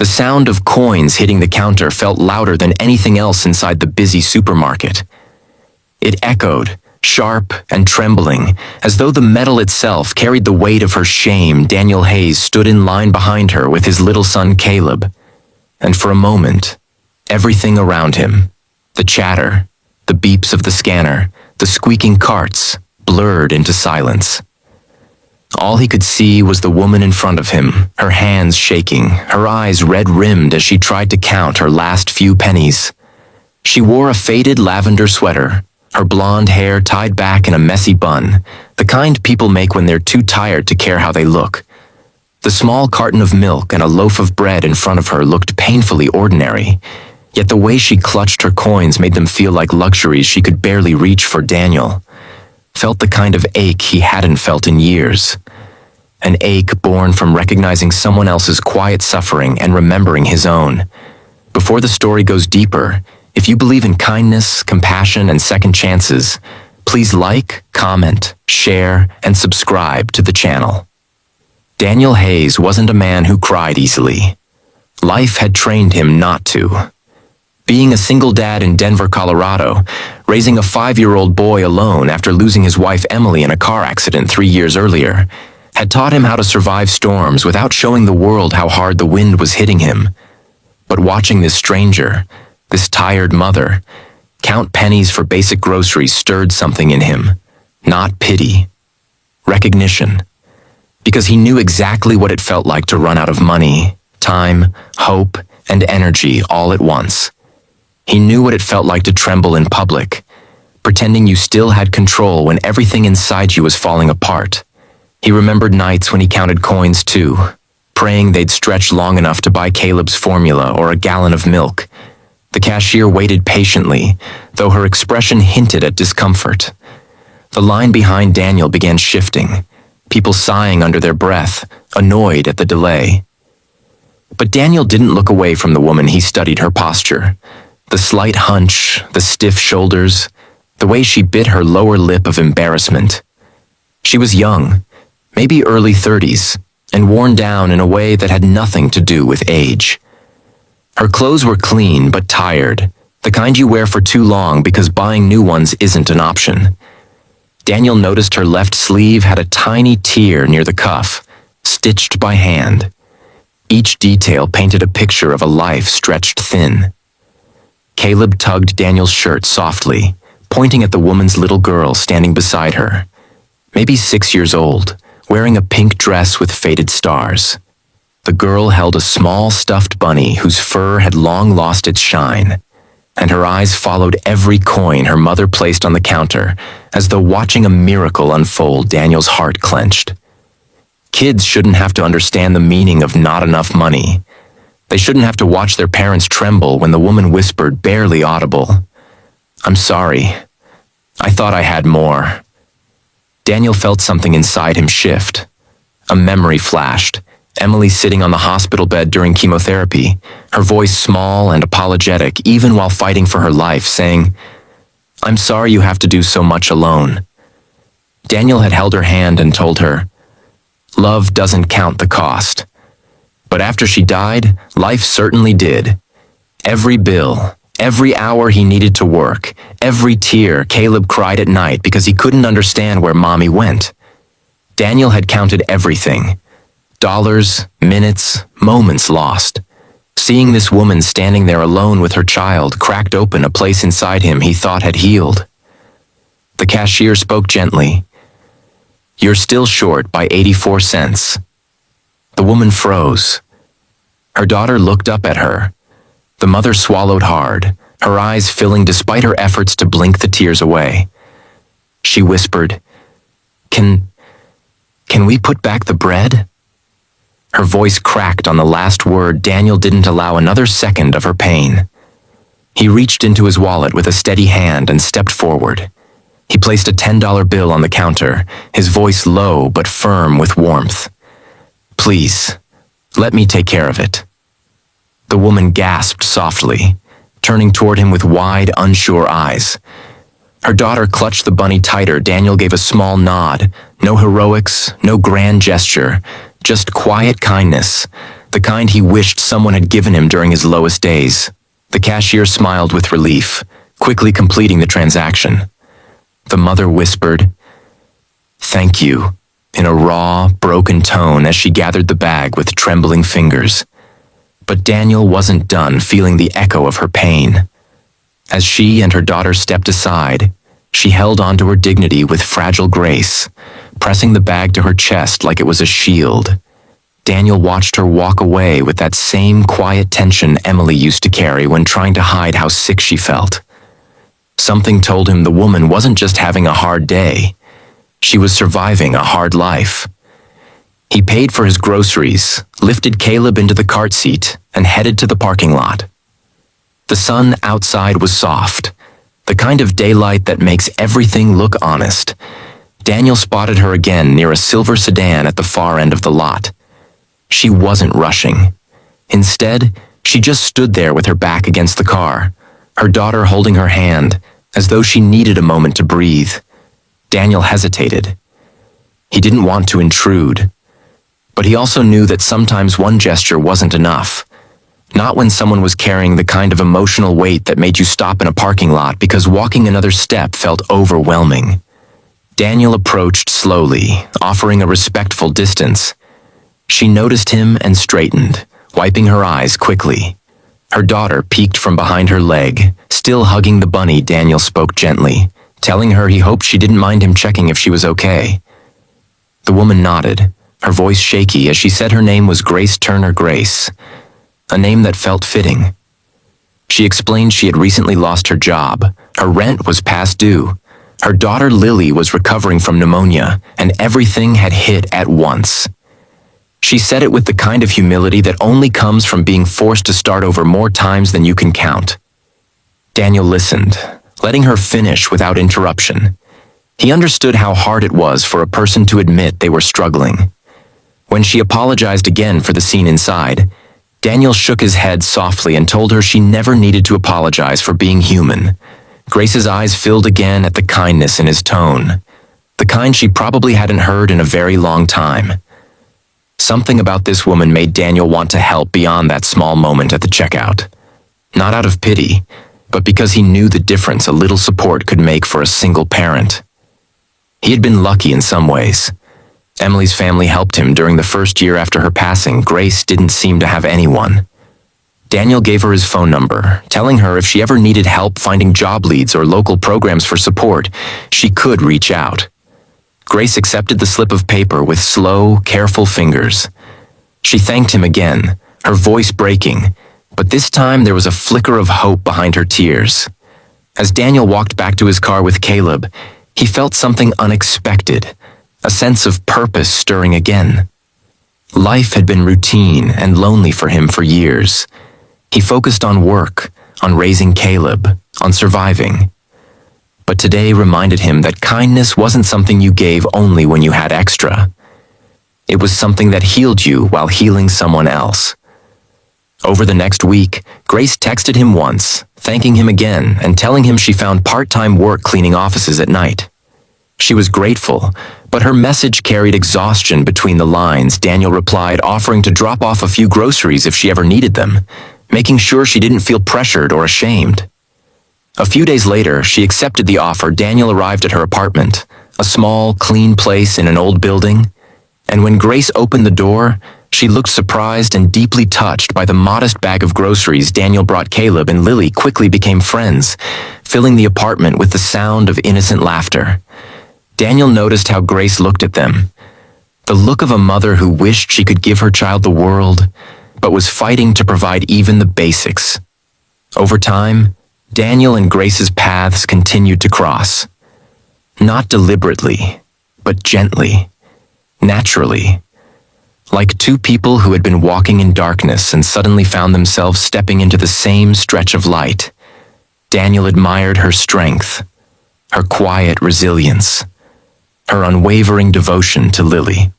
The sound of coins hitting the counter felt louder than anything else inside the busy supermarket. It echoed, sharp and trembling, as though the metal itself carried the weight of her shame. Daniel Hayes stood in line behind her with his little son Caleb. And for a moment, everything around him, the chatter, the beeps of the scanner, the squeaking carts, blurred into silence. All he could see was the woman in front of him, her hands shaking, her eyes red-rimmed as she tried to count her last few pennies. She wore a faded lavender sweater, her blonde hair tied back in a messy bun, the kind people make when they're too tired to care how they look. The small carton of milk and a loaf of bread in front of her looked painfully ordinary, yet the way she clutched her coins made them feel like luxuries she could barely reach. For Daniel felt the kind of ache he hadn't felt in years. An ache born from recognizing someone else's quiet suffering and remembering his own. Before the story goes deeper, if you believe in kindness, compassion, and second chances, please like, comment, share, and subscribe to the channel. Daniel Hayes wasn't a man who cried easily. Life had trained him not to. Being a single dad in Denver, Colorado, raising a 5-year-old boy alone after losing his wife Emily in a car accident 3 years earlier, had taught him how to survive storms without showing the world how hard the wind was hitting him. But watching this stranger, this tired mother, count pennies for basic groceries stirred something in him. Not pity. Recognition. Because he knew exactly what it felt like to run out of money, time, hope, and energy all at once. He knew what it felt like to tremble in public, pretending you still had control when everything inside you was falling apart. He remembered nights when he counted coins too, praying they'd stretch long enough to buy Caleb's formula or a gallon of milk. The cashier waited patiently, though her expression hinted at discomfort. The line behind Daniel began shifting, people sighing under their breath, annoyed at the delay. But Daniel didn't look away from the woman. He studied her posture. The slight hunch, the stiff shoulders, the way she bit her lower lip of embarrassment. She was young, maybe early 30s, and worn down in a way that had nothing to do with age. Her clothes were clean but tired, the kind you wear for too long because buying new ones isn't an option. Daniel noticed her left sleeve had a tiny tear near the cuff, stitched by hand. Each detail painted a picture of a life stretched thin. Caleb tugged Daniel's shirt softly, pointing at the woman's little girl standing beside her. Maybe 6 years old, wearing a pink dress with faded stars. The girl held a small stuffed bunny whose fur had long lost its shine, and her eyes followed every coin her mother placed on the counter, as though watching a miracle unfold. Daniel's heart clenched. Kids shouldn't have to understand the meaning of not enough money. They shouldn't have to watch their parents tremble when the woman whispered, barely audible, "I'm sorry. I thought I had more." Daniel felt something inside him shift. A memory flashed. Emily sitting on the hospital bed during chemotherapy, her voice small and apologetic even while fighting for her life, saying, "I'm sorry you have to do so much alone." Daniel had held her hand and told her, "Love doesn't count the cost." But after she died, life certainly did. Every bill, every hour he needed to work, every tear Caleb cried at night because he couldn't understand where Mommy went. Daniel had counted everything. Dollars, minutes, moments lost. Seeing this woman standing there alone with her child cracked open a place inside him he thought had healed. The cashier spoke gently. "You're still short by 84 cents. The woman froze. Her daughter looked up at her. The mother swallowed hard, her eyes filling despite her efforts to blink the tears away. She whispered, Can we put back the bread?" Her voice cracked on the last word. Daniel didn't allow another second of her pain. He reached into his wallet with a steady hand and stepped forward. He placed a $10 bill on the counter, his voice low but firm with warmth. "Please, let me take care of it." The woman gasped softly, turning toward him with wide, unsure eyes. Her daughter clutched the bunny tighter. Daniel gave a small nod. No heroics, no grand gesture, just quiet kindness. the kind he wished someone had given him during his lowest days. The cashier smiled with relief, quickly completing the transaction. The mother whispered, "Thank you," in a raw, broken tone as she gathered the bag with trembling fingers. But Daniel wasn't done feeling the echo of her pain. As she and her daughter stepped aside, she held onto her dignity with fragile grace, pressing the bag to her chest like it was a shield. Daniel watched her walk away with that same quiet tension Emily used to carry when trying to hide how sick she felt. Something told him the woman wasn't just having a hard day. She was surviving a hard life. He paid for his groceries, lifted Caleb into the cart seat, and headed to the parking lot. The sun outside was soft, the kind of daylight that makes everything look honest. Daniel spotted her again near a silver sedan at the far end of the lot. She wasn't rushing. Instead, she just stood there with her back against the car, her daughter holding her hand, as though she needed a moment to breathe. Daniel hesitated. He didn't want to intrude, but he also knew that sometimes one gesture wasn't enough. Not when someone was carrying the kind of emotional weight that made you stop in a parking lot because walking another step felt overwhelming. Daniel approached slowly, offering a respectful distance. She noticed him and straightened, wiping her eyes quickly. Her daughter peeked from behind her leg, still hugging the bunny. Daniel spoke gently, telling her he hoped she didn't mind him checking if she was okay. The woman nodded, her voice shaky as she said her name was Grace Turner Grace, a name that felt fitting. She explained she had recently lost her job, her rent was past due, her daughter Lily was recovering from pneumonia, and everything had hit at once. She said it with the kind of humility that only comes from being forced to start over more times than you can count. Daniel listened, letting her finish without interruption. He understood how hard it was for a person to admit they were struggling. When she apologized again for the scene inside, Daniel shook his head softly and told her she never needed to apologize for being human. Grace's eyes filled again at the kindness in his tone, the kind she probably hadn't heard in a very long time. Something about this woman made Daniel want to help beyond that small moment at the checkout. Not out of pity, but because he knew the difference a little support could make for a single parent. He had been lucky in some ways. Emily's family helped him during the first year after her passing. Grace didn't seem to have anyone. Daniel gave her his phone number, telling her if she ever needed help finding job leads or local programs for support, she could reach out. Grace accepted the slip of paper with slow, careful fingers. She thanked him again, her voice breaking, but this time there was a flicker of hope behind her tears. As Daniel walked back to his car with Caleb, he felt something unexpected, a sense of purpose stirring again. Life had been routine and lonely for him for years. He focused on work, on raising Caleb, on surviving. But today reminded him that kindness wasn't something you gave only when you had extra. It was something that healed you while healing someone else. Over the next week, Grace texted him once, thanking him again and telling him she found part-time work cleaning offices at night. She was grateful, but her message carried exhaustion between the lines. Daniel replied, offering to drop off a few groceries if she ever needed them, making sure she didn't feel pressured or ashamed. A few days later, she accepted the offer. Daniel arrived at her apartment, a small, clean place in an old building, and when Grace opened the door, she looked surprised and deeply touched by the modest bag of groceries Daniel brought. Caleb and Lily quickly became friends, filling the apartment with the sound of innocent laughter. Daniel noticed how Grace looked at them, the look of a mother who wished she could give her child the world, but was fighting to provide even the basics. Over time, Daniel and Grace's paths continued to cross. Not deliberately, but gently, naturally. Like two people who had been walking in darkness and suddenly found themselves stepping into the same stretch of light. Daniel admired her strength, her quiet resilience, her unwavering devotion to Lily.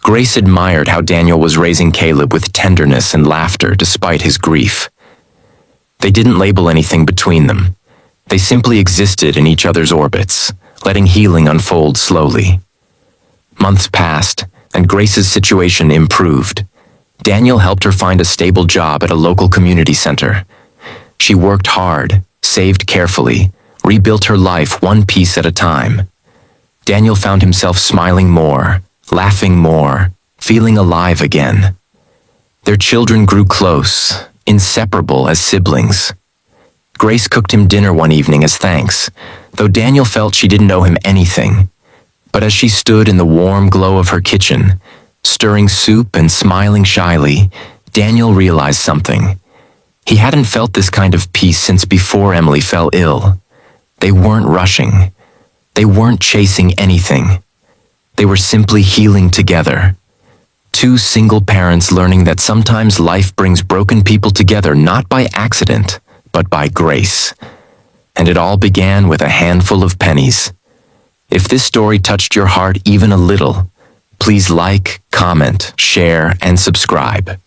Grace admired how Daniel was raising Caleb with tenderness and laughter despite his grief. They didn't label anything between them. They simply existed in each other's orbits, letting healing unfold slowly. Months passed, and Grace's situation improved. Daniel helped her find a stable job at a local community center. She worked hard, saved carefully, rebuilt her life one piece at a time. Daniel found himself smiling more, laughing more, feeling alive again. Their children grew close, inseparable as siblings. Grace cooked him dinner one evening as thanks, though Daniel felt she didn't owe him anything. But as she stood in the warm glow of her kitchen, stirring soup and smiling shyly, Daniel realized something. He hadn't felt this kind of peace since before Emily fell ill. They weren't rushing. They weren't chasing anything. They were simply healing together. Two single parents learning that sometimes life brings broken people together not by accident, but by grace. And it all began with a handful of pennies. If this story touched your heart even a little, please like, comment, share, and subscribe.